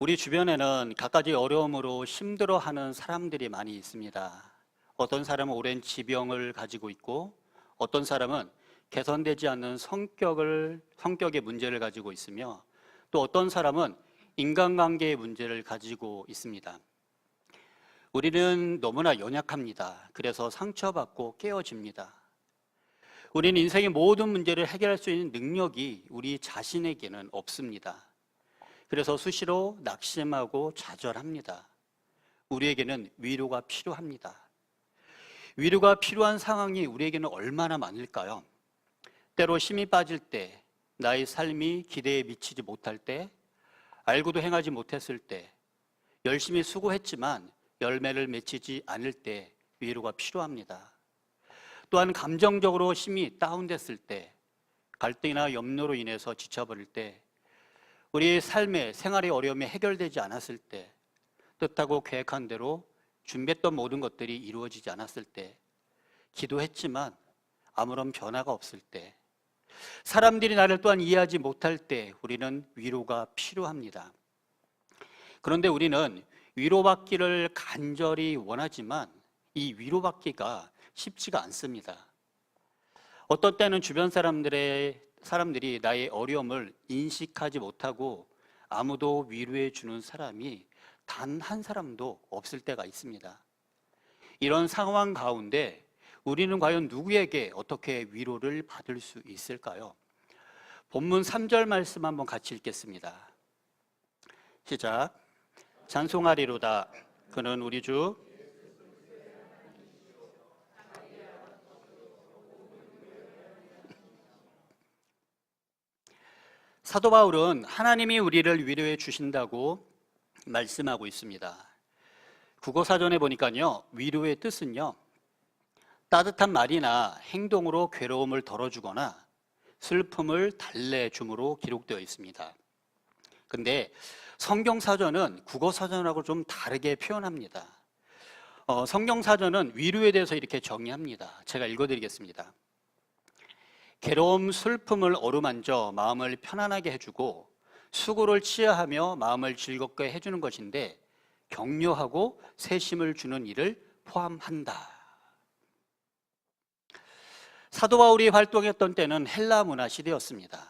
우리 주변에는 갖가지 어려움으로 힘들어하는 사람들이 많이 있습니다. 어떤 사람은 오랜 지병을 가지고 있고, 어떤 사람은 개선되지 않는 성격의 문제를 가지고 있으며, 또 어떤 사람은 인간관계의 문제를 가지고 있습니다. 우리는 너무나 연약합니다. 그래서 상처받고 깨어집니다. 우리는 인생의 모든 문제를 해결할 수 있는 능력이 우리 자신에게는 없습니다. 그래서 수시로 낙심하고 좌절합니다. 우리에게는 위로가 필요합니다. 위로가 필요한 상황이 우리에게는 얼마나 많을까요? 때로 힘이 빠질 때, 나의 삶이 기대에 미치지 못할 때, 알고도 행하지 못했을 때, 열심히 수고했지만 열매를 맺히지 않을 때 위로가 필요합니다. 또한 감정적으로 힘이 다운됐을 때, 갈등이나 염려로 인해서 지쳐버릴 때, 우리의 삶의 생활의 어려움이 해결되지 않았을 때, 뜻하고 계획한 대로 준비했던 모든 것들이 이루어지지 않았을 때, 기도했지만 아무런 변화가 없을 때, 사람들이 나를 또한 이해하지 못할 때 우리는 위로가 필요합니다. 그런데 우리는 위로받기를 간절히 원하지만 이 위로받기가 쉽지가 않습니다. 어떤 때는 주변 사람들이 나의 어려움을 인식하지 못하고 아무도 위로해 주는 사람이 단 한 사람도 없을 때가 있습니다. 이런 상황 가운데 우리는 과연 누구에게 어떻게 위로를 받을 수 있을까요? 본문 3절 말씀 한번 같이 읽겠습니다. 시작. 찬송하리로다. 그는 우리 주 사도 바울은 하나님이 우리를 위로해 주신다고 말씀하고 있습니다. 국어사전에 보니까요, 위로의 뜻은요, 따뜻한 말이나 행동으로 괴로움을 덜어주거나 슬픔을 달래줌으로 기록되어 있습니다. 근데 성경사전은 국어사전하고 좀 다르게 표현합니다. 성경사전은 위로에 대해서 이렇게 정의합니다. 제가 읽어드리겠습니다. 괴로움, 슬픔을 어루만져 마음을 편안하게 해주고 수고를 치하하며 마음을 즐겁게 해주는 것인데 격려하고 세심을 주는 일을 포함한다. 사도 바울이 활동했던 때는 헬라 문화 시대였습니다.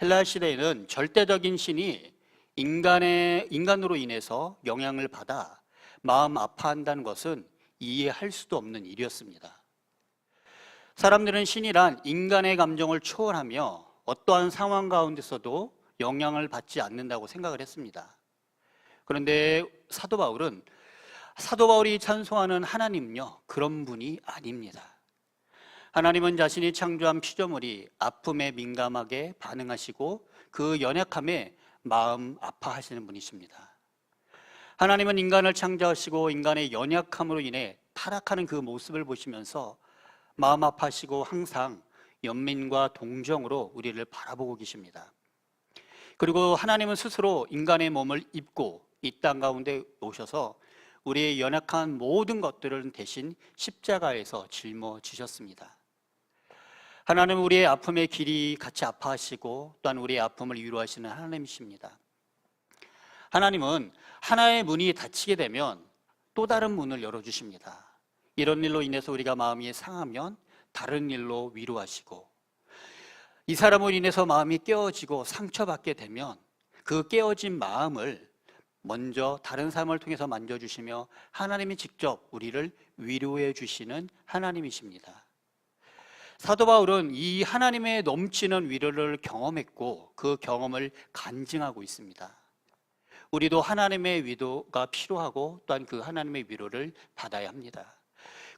헬라 시대에는 절대적인 신이 인간으로 인해서 영향을 받아 마음 아파한다는 것은 이해할 수도 없는 일이었습니다. 사람들은 신이란 인간의 감정을 초월하며 어떠한 상황 가운데서도 영향을 받지 않는다고 생각을 했습니다. 그런데 사도 바울이 찬송하는 하나님은요, 그런 분이 아닙니다. 하나님은 자신이 창조한 피조물이 아픔에 민감하게 반응하시고 그 연약함에 마음 아파하시는 분이십니다. 하나님은 인간을 창조하시고 인간의 연약함으로 인해 타락하는 그 모습을 보시면서 마음 아파하시고 항상 연민과 동정으로 우리를 바라보고 계십니다. 그리고 하나님은 스스로 인간의 몸을 입고 이 땅 가운데 오셔서 우리의 연약한 모든 것들을 대신 십자가에서 짊어지셨습니다. 하나님은 우리의 아픔의 길이 같이 아파하시고 또한 우리의 아픔을 위로하시는 하나님이십니다. 하나님은 하나의 문이 닫히게 되면 또 다른 문을 열어주십니다. 이런 일로 인해서 우리가 마음이 상하면 다른 일로 위로하시고, 이 사람으로 인해서 마음이 깨어지고 상처받게 되면 그 깨어진 마음을 먼저 다른 사람을 통해서 만져주시며 하나님이 직접 우리를 위로해 주시는 하나님이십니다. 사도 바울은 이 하나님의 넘치는 위로를 경험했고 그 경험을 간증하고 있습니다. 우리도 하나님의 위로가 필요하고 또한 그 하나님의 위로를 받아야 합니다.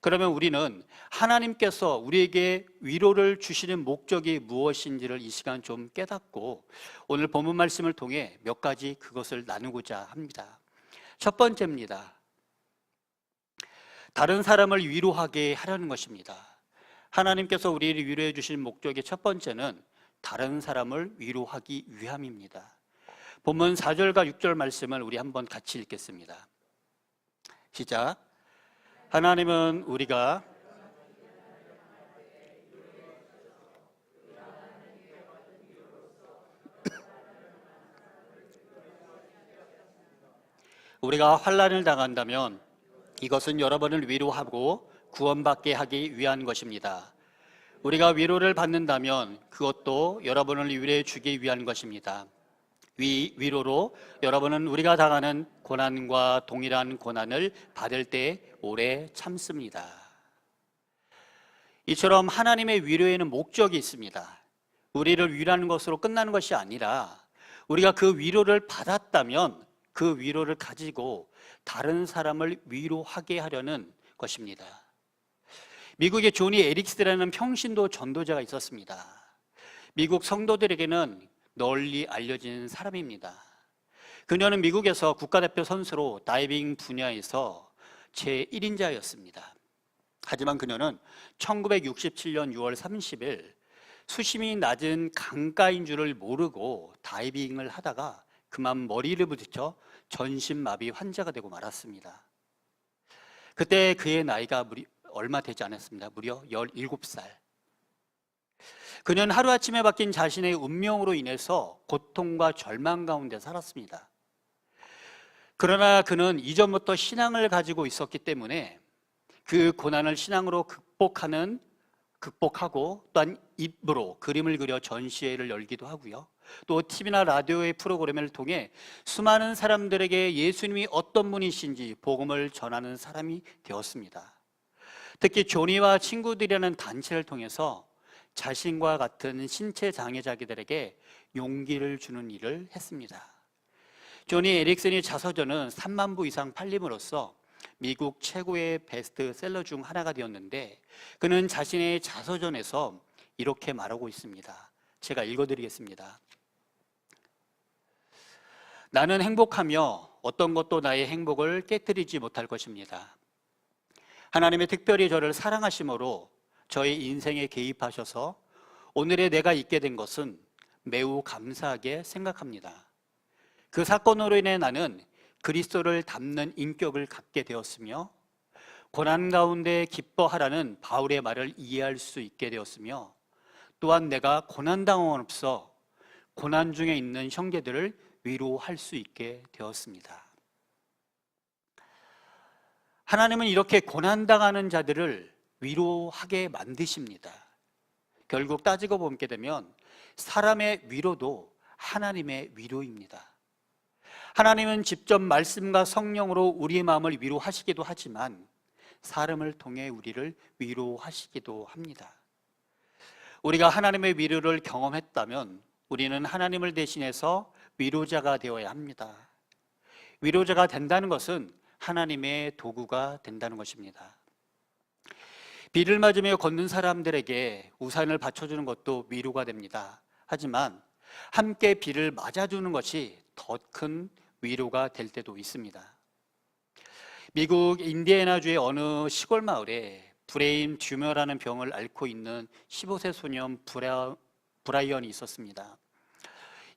그러면 우리는 하나님께서 우리에게 위로를 주시는 목적이 무엇인지를 이 시간 좀 깨닫고 오늘 본문 말씀을 통해 몇 가지 그것을 나누고자 합니다. 첫 번째입니다. 다른 사람을 위로하게 하려는 것입니다. 하나님께서 우리를 위로해 주신 목적의 첫 번째는 다른 사람을 위로하기 위함입니다. 본문 4절과 6절 말씀을 우리 한번 같이 읽겠습니다. 시작. 하나님은 우리가 우리가 환난을 당한다면 이것은 여러분을 위로하고 구원받게 하기 위한 것입니다. 우리가 위로를 받는다면 그것도 여러분을 위로해 주기 위한 것입니다. 위로로 여러분은 우리가 당하는 고난과 동일한 고난을 받을 때 오래 참습니다. 이처럼 하나님의 위로에는 목적이 있습니다. 우리를 위로하는 것으로 끝나는 것이 아니라 우리가 그 위로를 받았다면 그 위로를 가지고 다른 사람을 위로하게 하려는 것입니다. 미국의 조니 에릭스라는 평신도 전도자가 있었습니다. 미국 성도들에게는 널리 알려진 사람입니다. 그녀는 미국에서 국가대표 선수로 다이빙 분야에서 제1인자였습니다. 하지만 그녀는 1967년 6월 30일 수심이 낮은 강가인 줄을 모르고 다이빙을 하다가 그만 머리를 부딪혀 전신마비 환자가 되고 말았습니다. 그때 그의 나이가 얼마 되지 않았습니다. 무려 17살. 그는 하루아침에 바뀐 자신의 운명으로 인해서 고통과 절망 가운데 살았습니다. 그러나 그는 이전부터 신앙을 가지고 있었기 때문에 그 고난을 신앙으로 극복하고 또한 입으로 그림을 그려 전시회를 열기도 하고요. 또 TV나 라디오의 프로그램을 통해 수많은 사람들에게 예수님이 어떤 분이신지 복음을 전하는 사람이 되었습니다. 특히 조니와 친구들이라는 단체를 통해서 자신과 같은 신체 장애자들에게 용기를 주는 일을 했습니다. 조니 에릭슨의 자서전은 3만 부 이상 팔림으로써 미국 최고의 베스트셀러 중 하나가 되었는데 그는 자신의 자서전에서 이렇게 말하고 있습니다. 제가 읽어드리겠습니다. 나는 행복하며 어떤 것도 나의 행복을 깨뜨리지 못할 것입니다. 하나님의 특별히 저를 사랑하심으로 저의 인생에 개입하셔서 오늘의 내가 있게 된 것은 매우 감사하게 생각합니다. 그 사건으로 인해 나는 그리스도를 닮는 인격을 갖게 되었으며 고난 가운데 기뻐하라는 바울의 말을 이해할 수 있게 되었으며 또한 내가 고난당함으로써 고난 중에 있는 형제들을 위로할 수 있게 되었습니다. 하나님은 이렇게 고난당하는 자들을 위로하게 만드십니다. 결국 따지고 보게 되면 사람의 위로도 하나님의 위로입니다. 하나님은 직접 말씀과 성령으로 우리의 마음을 위로하시기도 하지만 사람을 통해 우리를 위로하시기도 합니다. 우리가 하나님의 위로를 경험했다면 우리는 하나님을 대신해서 위로자가 되어야 합니다. 위로자가 된다는 것은 하나님의 도구가 된다는 것입니다. 비를 맞으며 걷는 사람들에게 우산을 받쳐주는 것도 위로가 됩니다. 하지만 함께 비를 맞아주는 것이 더 큰 위로가 될 때도 있습니다. 미국 인디애나주의 어느 시골 마을에 브레인 튜머라는 병을 앓고 있는 15세 소년 브라이언이 있었습니다.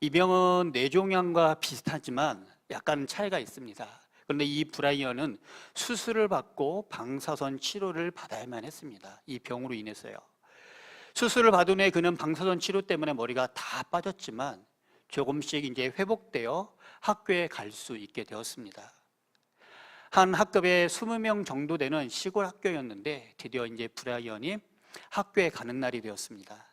이 병은 뇌종양과 비슷하지만 약간 차이가 있습니다. 그런데 이 브라이언은 수술을 받고 방사선 치료를 받아야만 했습니다. 이 병으로 인해서요. 수술을 받은 후에 그는 방사선 치료 때문에 머리가 다 빠졌지만 조금씩 이제 회복되어 학교에 갈 수 있게 되었습니다. 한 학급에 20명 정도 되는 시골 학교였는데 드디어 이제 브라이언이 학교에 가는 날이 되었습니다.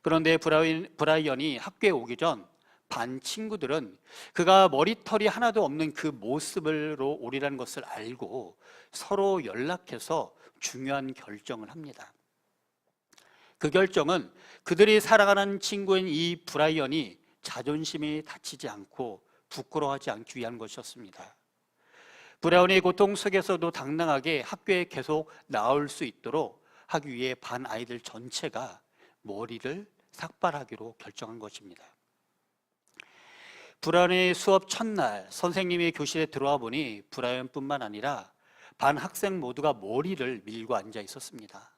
그런데 브라이언이 학교에 오기 전 반 친구들은 그가 머리털이 하나도 없는 그 모습으로 오리라는 것을 알고 서로 연락해서 중요한 결정을 합니다. 그 결정은 그들이 사랑하는 친구인 이 브라이언이 자존심이 다치지 않고 부끄러워하지 않기 위한 것이었습니다. 브라이언의 고통 속에서도 당당하게 학교에 계속 나올 수 있도록 하기 위해 반 아이들 전체가 머리를 삭발하기로 결정한 것입니다. 브라이언의 수업 첫날 선생님이 교실에 들어와 보니 브라이언뿐만 아니라 반 학생 모두가 머리를 밀고 앉아 있었습니다.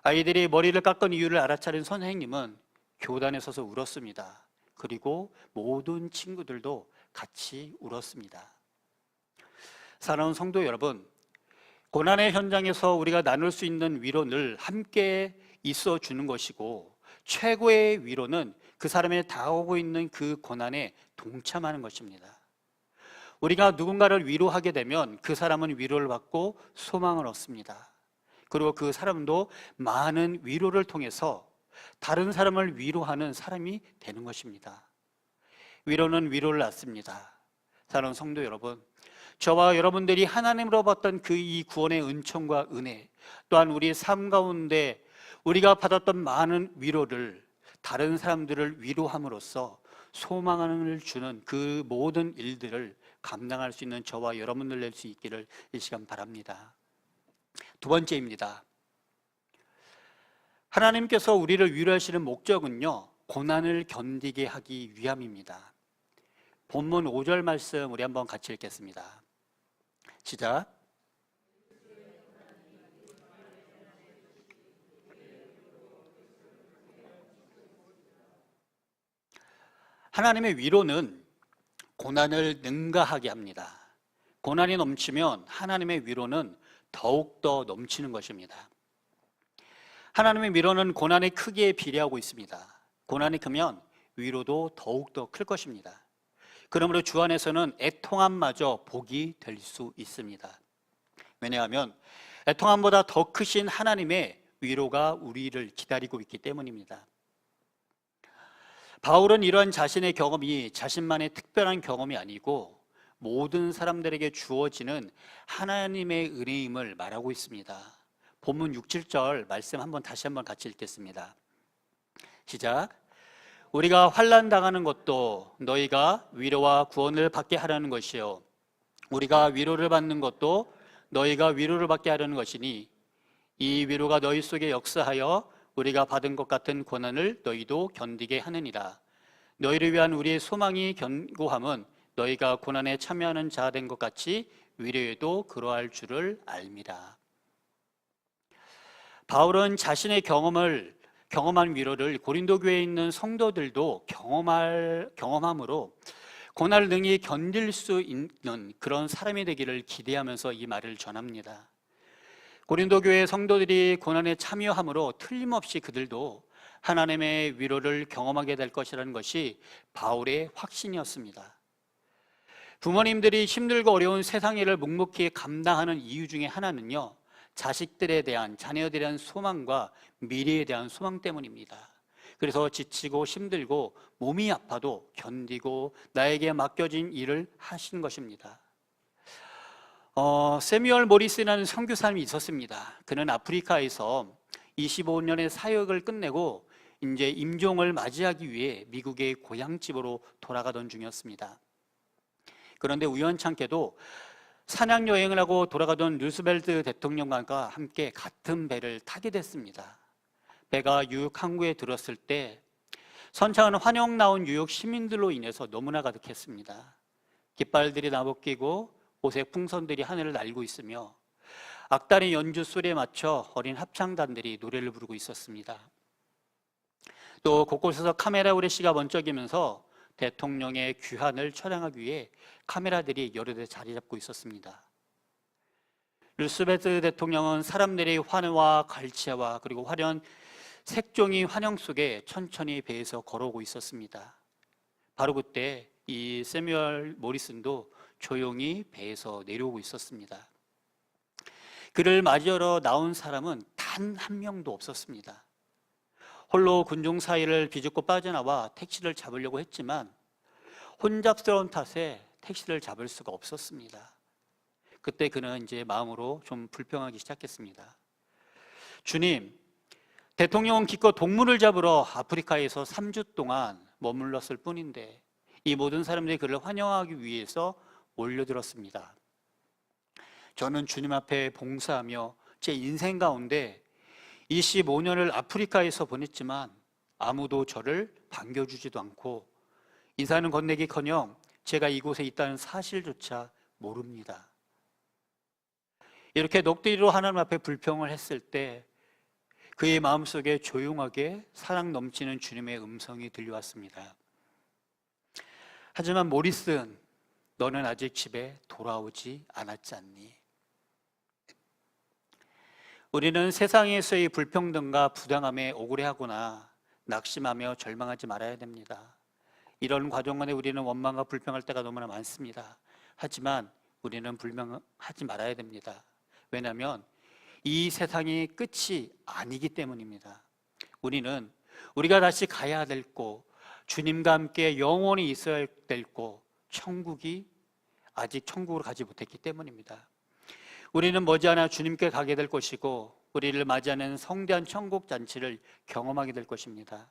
아이들이 머리를 깎은 이유를 알아차린 선생님은 교단에 서서 울었습니다. 그리고 모든 친구들도 같이 울었습니다. 사랑하는 성도 여러분, 고난의 현장에서 우리가 나눌 수 있는 위로는 함께 있어 주는 것이고 최고의 위로는 그 사람의 다가오고 있는 그 고난에 동참하는 것입니다. 우리가 누군가를 위로하게 되면 그 사람은 위로를 받고 소망을 얻습니다. 그리고 그 사람도 많은 위로를 통해서 다른 사람을 위로하는 사람이 되는 것입니다. 위로는 위로를 낳습니다. 사랑하는 성도 여러분, 저와 여러분들이 하나님으로 받던 그 이 구원의 은총과 은혜, 또한 우리의 삶 가운데 우리가 받았던 많은 위로를 다른 사람들을 위로함으로써 소망을 주는 그 모든 일들을 감당할 수 있는 저와 여러분들 될 수 있기를 이 시간 바랍니다. 두 번째입니다. 하나님께서 우리를 위로하시는 목적은요, 고난을 견디게 하기 위함입니다. 본문 5절 말씀 우리 한번 같이 읽겠습니다. 시작. 하나님의 위로는 고난을 능가하게 합니다. 고난이 넘치면 하나님의 위로는 더욱더 넘치는 것입니다. 하나님의 위로는 고난의 크기에 비례하고 있습니다. 고난이 크면 위로도 더욱더 클 것입니다. 그러므로 주 안에서는 애통함마저 복이 될 수 있습니다. 왜냐하면 애통함보다 더 크신 하나님의 위로가 우리를 기다리고 있기 때문입니다. 바울은 이러한 자신의 경험이 자신만의 특별한 경험이 아니고 모든 사람들에게 주어지는 하나님의 은혜임을 말하고 있습니다. 본문 6, 7절 말씀 다시 한번 같이 읽겠습니다. 시작. 우리가 환난 당하는 것도 너희가 위로와 구원을 받게 하라는 것이요 우리가 위로를 받는 것도 너희가 위로를 받게 하려는 것이니 이 위로가 너희 속에 역사하여 우리가 받은 것 같은 고난을 너희도 견디게 하느니라. 너희를 위한 우리의 소망이 견고함은 너희가 고난에 참여하는 자 된 것 같이 위로에도 그러할 줄을 알미라. 바울은 자신의 경험한 위로를 고린도 교회에 있는 성도들도 경험함으로 고난을 능히 견딜 수 있는 그런 사람이 되기를 기대하면서 이 말을 전합니다. 고린도 교회 성도들이 고난에 참여함으로 틀림없이 그들도 하나님의 위로를 경험하게 될 것이라는 것이 바울의 확신이었습니다. 부모님들이 힘들고 어려운 세상 일을 묵묵히 감당하는 이유 중에 하나는요, 자식들에 대한, 자녀들에 대한 소망과 미래에 대한 소망 때문입니다. 그래서 지치고 힘들고 몸이 아파도 견디고 나에게 맡겨진 일을 하신 것입니다. 세뮤얼 모리스라는 선교사님이 있었습니다. 그는 아프리카에서 25년의 사역을 끝내고 이제 임종을 맞이하기 위해 미국의 고향집으로 돌아가던 중이었습니다. 그런데 우연찮게도 사냥 여행을 하고 돌아가던 루스벨트 대통령과 함께 같은 배를 타게 됐습니다. 배가 뉴욕 항구에 들었을 때 선창은 환영 나온 뉴욕 시민들로 인해서 너무나 가득했습니다. 깃발들이 나벗기고 오색 풍선들이 하늘을 날고 있으며 악단의 연주 소리에 맞춰 어린 합창단들이 노래를 부르고 있었습니다. 또 곳곳에서 카메라 후레쉬가 번쩍이면서 대통령의 귀환을 촬영하기 위해 카메라들이 여러 대 자리 잡고 있었습니다. 루스벨트 대통령은 사람들의 환호와 갈채와 그리고 화려한 색종이 환영 속에 천천히 배에서 걸어오고 있었습니다. 바로 그때 이 세뮤얼 모리슨도 조용히 배에서 내려오고 있었습니다. 그를 맞이하러 나온 사람은 단 한 명도 없었습니다. 홀로 군중 사이를 비집고 빠져나와 택시를 잡으려고 했지만 혼잡스러운 탓에 택시를 잡을 수가 없었습니다. 그때 그는 이제 마음으로 좀 불평하기 시작했습니다. 주님, 대통령은 기껏 동물을 잡으러 아프리카에서 3주 동안 머물렀을 뿐인데 이 모든 사람들이 그를 환영하기 위해서 몰려들었습니다. 저는 주님 앞에 봉사하며 제 인생 가운데 25년을 아프리카에서 보냈지만 아무도 저를 반겨주지도 않고 인사는 건네기커녕 제가 이곳에 있다는 사실조차 모릅니다. 이렇게 넋두리로 하나님 앞에 불평을 했을 때 그의 마음속에 조용하게 사랑 넘치는 주님의 음성이 들려왔습니다. 하지만 모리슨, 너는 아직 집에 돌아오지 않았지 않니? 우리는 세상에서의 불평등과 부당함에 억울해하거나 낙심하며 절망하지 말아야 됩니다. 이런 과정 안에 우리는 원망과 불평할 때가 너무나 많습니다. 하지만 우리는 불명하지 말아야 됩니다. 왜냐하면 이 세상이 끝이 아니기 때문입니다. 우리가 다시 가야 될 곳, 주님과 함께 영원히 있어야 될 곳, 천국이 아직 천국으로 가지 못했기 때문입니다. 우리는 머지않아 주님께 가게 될 것이고 우리를 맞이하는 성대한 천국 잔치를 경험하게 될 것입니다.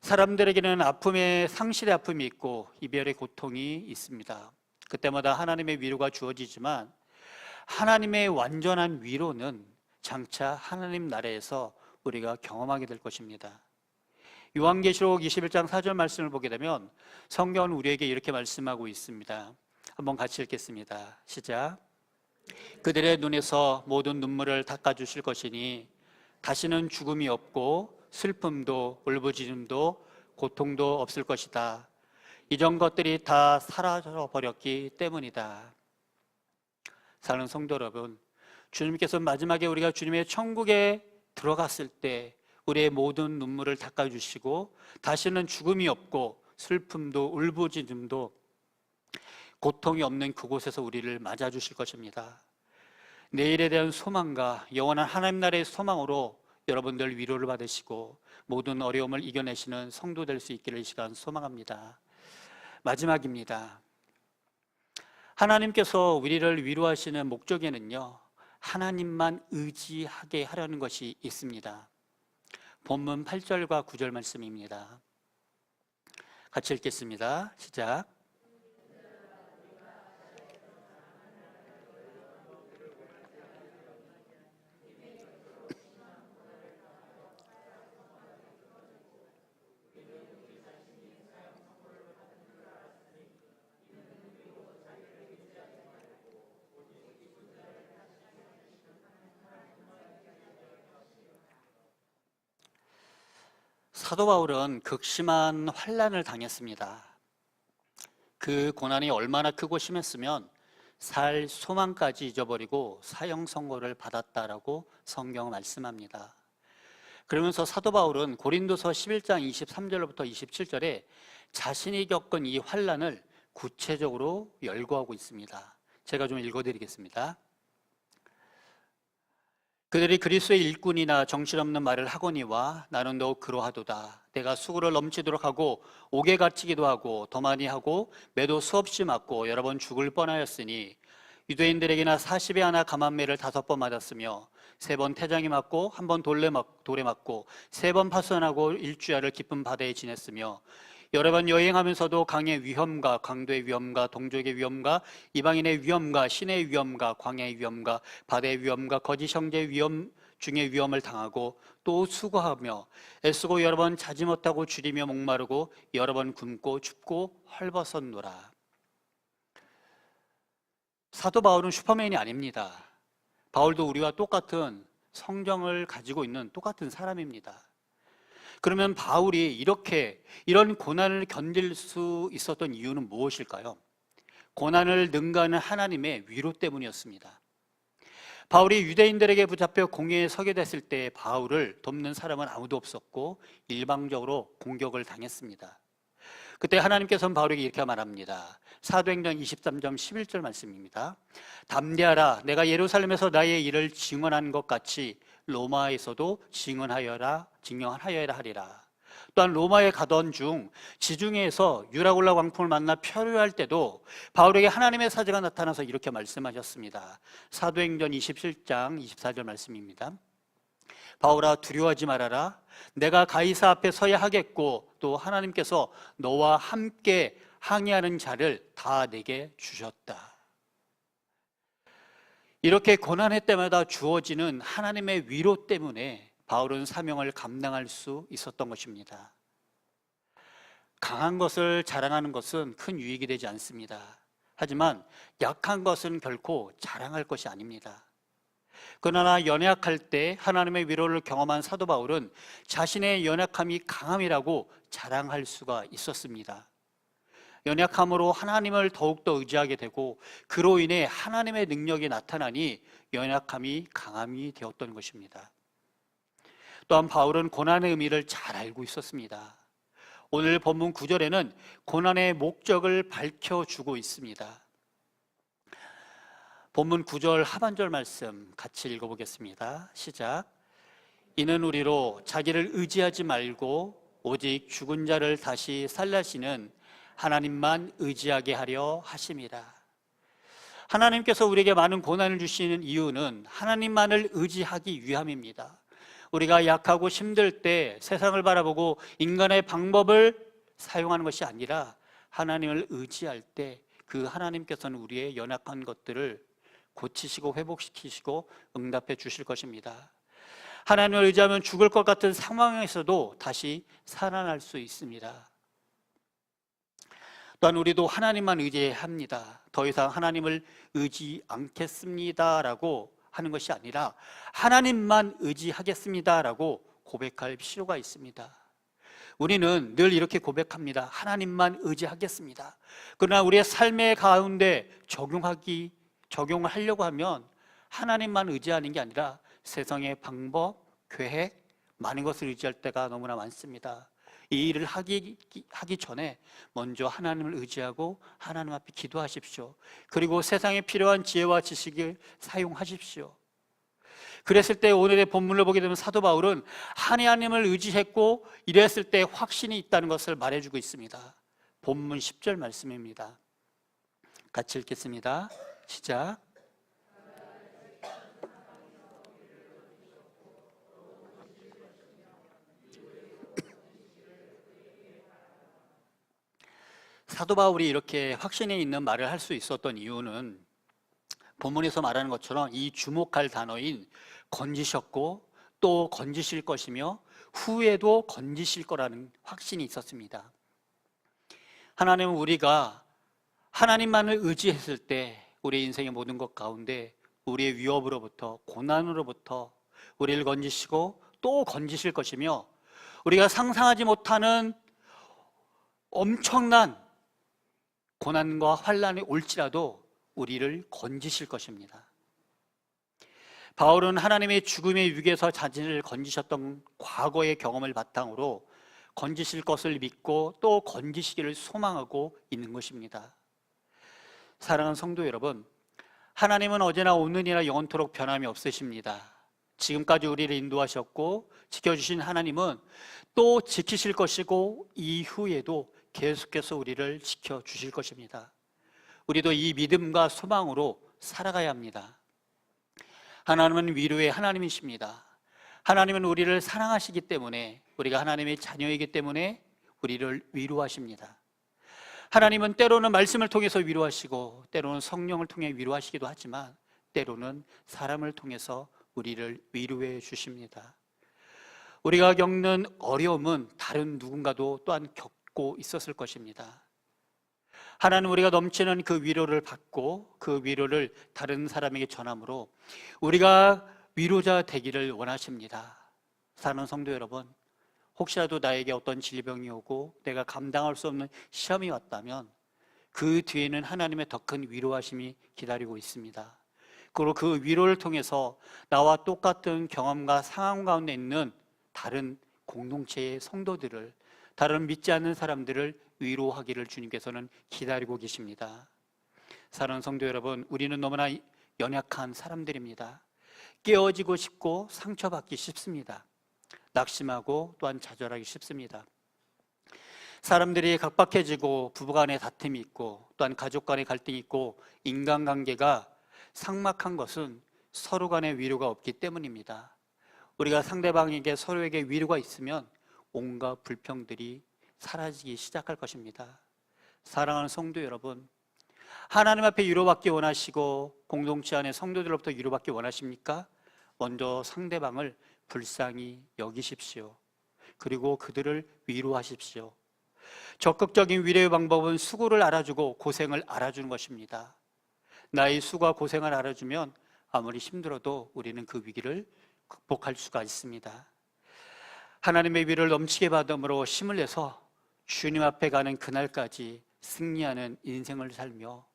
사람들에게는 상실의 아픔이 있고 이별의 고통이 있습니다. 그때마다 하나님의 위로가 주어지지만 하나님의 완전한 위로는 장차 하나님 나라에서 우리가 경험하게 될 것입니다. 요한계시록 21장 4절 말씀을 보게 되면 성경은 우리에게 이렇게 말씀하고 있습니다. 한번 같이 읽겠습니다. 시작. 그들의 눈에서 모든 눈물을 닦아주실 것이니 다시는 죽음이 없고 슬픔도 울부짖음도 고통도 없을 것이다. 이전 것들이 다 사라져 버렸기 때문이다. 사랑하는 성도 여러분, 주님께서 마지막에 우리가 주님의 천국에 들어갔을 때 우리의 모든 눈물을 닦아주시고 다시는 죽음이 없고 슬픔도 울부짖음도 고통이 없는 그곳에서 우리를 맞아주실 것입니다. 내일에 대한 소망과 영원한 하나님 나라의 소망으로 여러분들 위로를 받으시고 모든 어려움을 이겨내시는 성도 될 수 있기를 이 시간 소망합니다. 마지막입니다. 하나님께서 우리를 위로하시는 목적에는요, 하나님만 의지하게 하려는 것이 있습니다. 본문 8절과 9절 말씀입니다. 같이 읽겠습니다. 시작. 사도 바울은 극심한 환난을 당했습니다. 그 고난이 얼마나 크고 심했으면 살 소망까지 잊어버리고 사형 선고를 받았다라고 성경 말씀합니다. 그러면서 사도 바울은 고린도서 11장 23절부터 27절에 자신이 겪은 이 환난을 구체적으로 열거하고 있습니다. 제가 좀 읽어드리겠습니다. 그들이 그리스도의 일꾼이나 정신없는 말을 하거니와 나는 더욱 그러하도다. 내가 수고를 넘치도록 하고 옥에 갇히기도 하고 더 많이 하고 매도 수없이 맞고 여러 번 죽을 뻔하였으니 유대인들에게나 40에 하나 감한매를 5번 맞았으며 3번 태장에 맞고 1번 돌에 맞고 3번 파선하고 일주야를 깊은 바다에 지냈으며 여러 번 여행하면서도 강의 위험과 강도의 위험과 동족의 위험과 이방인의 위험과 신의 위험과 광야의 위험과 바다의 위험과 거짓 형제의 위험 중에 위험을 당하고 또 수고하며 애쓰고 여러 번 자지 못하고 줄이며 목마르고 여러 번 굶고 춥고 헐벗었노라. 사도 바울은 슈퍼맨이 아닙니다. 바울도 우리와 똑같은 성정을 가지고 있는 똑같은 사람입니다. 그러면 바울이 이런 고난을 견딜 수 있었던 이유는 무엇일까요? 고난을 능가하는 하나님의 위로 때문이었습니다. 바울이 유대인들에게 붙잡혀 공회에 서게 됐을 때 바울을 돕는 사람은 아무도 없었고 일방적으로 공격을 당했습니다. 그때 하나님께서는 바울에게 이렇게 말합니다. 사도행전 23장 11절 말씀입니다. 담대하라. 내가 예루살렘에서 나의 일을 증언한 것 같이 로마에서도 증언하여라 하리라. 또한 로마에 가던 중 지중해에서 유라굴라 광풍을 만나 표류할 때도 바울에게 하나님의 사자가 나타나서 이렇게 말씀하셨습니다. 사도행전 27장 24절 말씀입니다. 바울아 두려워하지 말아라. 내가 가이사 앞에 서야 하겠고 또 하나님께서 너와 함께 항의하는 자를 다 내게 주셨다. 이렇게 고난의 때마다 주어지는 하나님의 위로 때문에 바울은 사명을 감당할 수 있었던 것입니다. 강한 것을 자랑하는 것은 큰 유익이 되지 않습니다. 하지만 약한 것은 결코 자랑할 것이 아닙니다. 그러나 연약할 때 하나님의 위로를 경험한 사도 바울은 자신의 연약함이 강함이라고 자랑할 수가 있었습니다. 연약함으로 하나님을 더욱더 의지하게 되고 그로 인해 하나님의 능력이 나타나니 연약함이 강함이 되었던 것입니다. 또한 바울은 고난의 의미를 잘 알고 있었습니다. 오늘 본문 9절에는 고난의 목적을 밝혀주고 있습니다. 본문 9절 하반절 말씀 같이 읽어보겠습니다. 시작. 이는 우리로 자기를 의지하지 말고 오직 죽은 자를 다시 살리시는 하나님만 의지하게 하려 하심이라. 하나님께서 우리에게 많은 고난을 주시는 이유는 하나님만을 의지하기 위함입니다. 우리가 약하고 힘들 때 세상을 바라보고 인간의 방법을 사용하는 것이 아니라 하나님을 의지할 때 그 하나님께서는 우리의 연약한 것들을 고치시고 회복시키시고 응답해 주실 것입니다. 하나님을 의지하면 죽을 것 같은 상황에서도 다시 살아날 수 있습니다. 또한 우리도 하나님만 의지해야 합니다. 더 이상 하나님을 의지 않겠습니다라고 하는 것이 아니라 하나님만 의지하겠습니다라고 고백할 필요가 있습니다. 우리는 늘 이렇게 고백합니다. 하나님만 의지하겠습니다. 그러나 우리의 삶의 가운데 적용을 하려고 하면 하나님만 의지하는 게 아니라 세상의 방법, 계획, 많은 것을 의지할 때가 너무나 많습니다. 이 일을 하기 전에 먼저 하나님을 의지하고 하나님 앞에 기도하십시오. 그리고 세상에 필요한 지혜와 지식을 사용하십시오. 그랬을 때 오늘의 본문을 보게 되면 사도 바울은 하나님을 의지했고 이랬을 때 확신이 있다는 것을 말해주고 있습니다. 본문 10절 말씀입니다. 같이 읽겠습니다. 시작. 사도 바울이 이렇게 확신이 있는 말을 할 수 있었던 이유는 본문에서 말하는 것처럼 이 주목할 단어인 건지셨고 또 건지실 것이며 후에도 건지실 거라는 확신이 있었습니다. 하나님은 우리가 하나님만을 의지했을 때 우리 인생의 모든 것 가운데 우리의 위협으로부터 고난으로부터 우리를 건지시고 또 건지실 것이며 우리가 상상하지 못하는 엄청난 고난과 환난이 올지라도 우리를 건지실 것입니다. 바울은 하나님의 죽음의 위기에서 자신을 건지셨던 과거의 경험을 바탕으로 건지실 것을 믿고 또 건지시기를 소망하고 있는 것입니다. 사랑하는 성도 여러분, 하나님은 어제나 오늘이나 영원토록 변함이 없으십니다. 지금까지 우리를 인도하셨고 지켜주신 하나님은 또 지키실 것이고 이후에도 계속해서 우리를 지켜주실 것입니다. 우리도 이 믿음과 소망으로 살아가야 합니다. 하나님은 위로의 하나님이십니다. 하나님은 우리를 사랑하시기 때문에, 우리가 하나님의 자녀이기 때문에 우리를 위로하십니다. 하나님은 때로는 말씀을 통해서 위로하시고 때로는 성령을 통해 위로하시기도 하지만 때로는 사람을 통해서 우리를 위로해 주십니다. 우리가 겪는 어려움은 다른 누군가도 또한 겪고 있었을 것입니다. 하나님, 우리가 넘치는 그 위로를 받고 그 위로를 다른 사람에게 전함으로 우리가 위로자 되기를 원하십니다. 사랑하는 성도 여러분, 혹시라도 나에게 어떤 질병이 오고 내가 감당할 수 없는 시험이 왔다면 그 뒤에는 하나님의 더 큰 위로하심이 기다리고 있습니다. 그리고 그 위로를 통해서 나와 똑같은 경험과 상황 가운데 있는 다른 공동체의 성도들을, 다른 믿지 않는 사람들을 위로하기를 주님께서는 기다리고 계십니다. 사랑하는 성도 여러분, 우리는 너무나 연약한 사람들입니다. 깨어지고 싶고 상처받기 쉽습니다. 낙심하고 또한 좌절하기 쉽습니다. 사람들이 각박해지고 부부간에 다툼이 있고 또한 가족 간에 갈등이 있고 인간관계가 삭막한 것은 서로 간에 위로가 없기 때문입니다. 우리가 상대방에게 서로에게 위로가 있으면 온갖 불평들이 사라지기 시작할 것입니다. 사랑하는 성도 여러분, 하나님 앞에 위로받기 원하시고 공동체 안에 성도들로부터 위로받기 원하십니까? 먼저 상대방을 불쌍히 여기십시오. 그리고 그들을 위로하십시오. 적극적인 위로의 방법은 수고를 알아주고 고생을 알아주는 것입니다. 나의 수고와 고생을 알아주면 아무리 힘들어도 우리는 그 위기를 극복할 수가 있습니다. 하나님의 위로를 넘치게 받음으로 힘을 내서 주님 앞에 가는 그날까지 승리하는 인생을 살며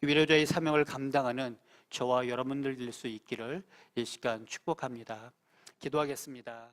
위로자의 사명을 감당하는 저와 여러분들 될 수 있기를 이 시간 축복합니다. 기도하겠습니다.